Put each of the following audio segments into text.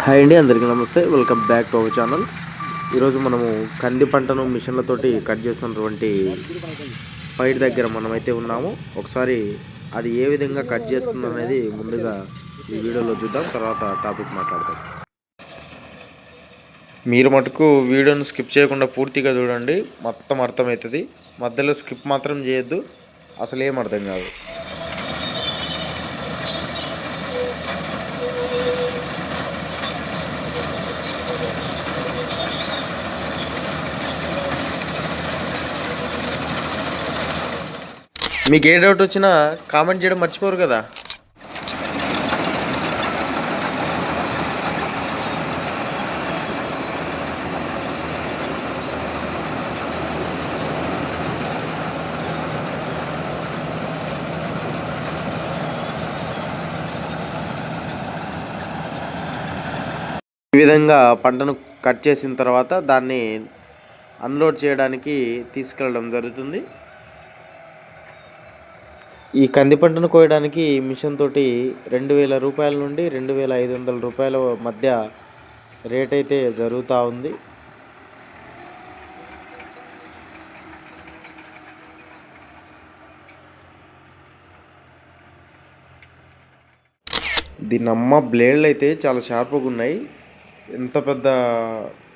Hi అండి, అందరికీ నమస్తే. Welcome back to our channel. ఈరోజు మనము కంది పంటను మిషన్లతోటి కట్ చేస్తున్నటువంటి పైట్ దగ్గర మనమైతే ఉన్నాము. ఒకసారి అది ఏ విధంగా కట్ చేస్తుంది అనేది ముందుగా ఈ వీడియోలో చూద్దాం, తర్వాత టాపిక్ మాట్లాడదాం. మీరు మటుకు వీడియోను స్కిప్ చేయకుండా పూర్తిగా చూడండి, మొత్తం అర్థమవుతుంది. మధ్యలో స్కిప్ మాత్రం చేయొద్దు, అసలు ఏం అర్థం కాదు. మీకు ఏ డౌట్ వచ్చినా కామెంట్ చేయడం మర్చిపోరు కదా. ఈ విధంగా పంటను కట్ చేసిన తర్వాత దాన్ని అన్లోడ్ చేయడానికి తీసుకెళ్ళడం జరుగుతుంది. ఈ కంది పంటను కోయడానికి మిషన్ తోటి 2,000 రూపాయల నుండి 2,500 రూపాయల మధ్య రేట్ అయితే జరుగుతూ ఉంది. దీని బ్లేడ్లు అయితే చాలా షార్ప్గా ఉన్నాయి. ఎంత పెద్ద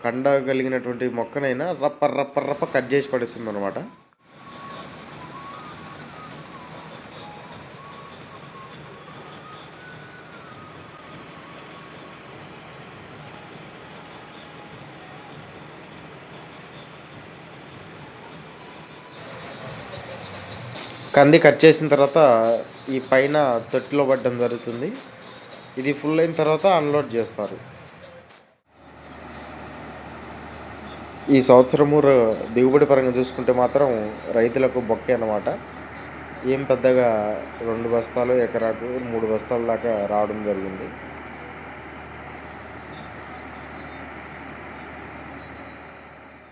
కండ కలిగినటువంటి మొక్కనైనా రప్ప రప్ప రప్ప కట్ చేసి పడేస్తుంది అనమాట. కంది కట్ చేసిన తర్వాత ఈ పైన తొట్టిలో పడడం జరుగుతుంది. ఇది ఫుల్ అయిన తర్వాత అన్లోడ్ చేస్తారు. ఈ సంవత్సరము దిగుబడి పరంగా చూసుకుంటే మాత్రం రైతులకు బొక్కే అన్నమాట. ఏం పెద్దగా 2 బస్తాలు ఎకరాకు 3 బస్తాల దాకా రావడం జరిగింది.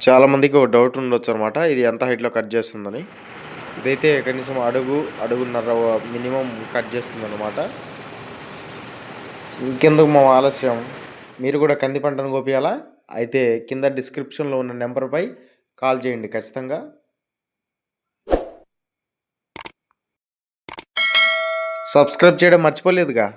చాలామందికి ఒక డౌట్ ఉండొచ్చు అనమాట, ఇది ఎంత హైట్లో కట్ చేస్తుందని. ఇదైతే కనీసం అడుగున్నర మినిమం కట్ చేస్తుంది అనమాట. ఇంకెందుకు మా ఆలస్యం, మీరు కూడా కంది పంటను కోపియాలా అయితే కింద డిస్క్రిప్షన్లో ఉన్న నెంబర్పై కాల్ చేయండి ఖచ్చితంగా. సబ్స్క్రైబ్ చేయడం మర్చిపోలేదుగా.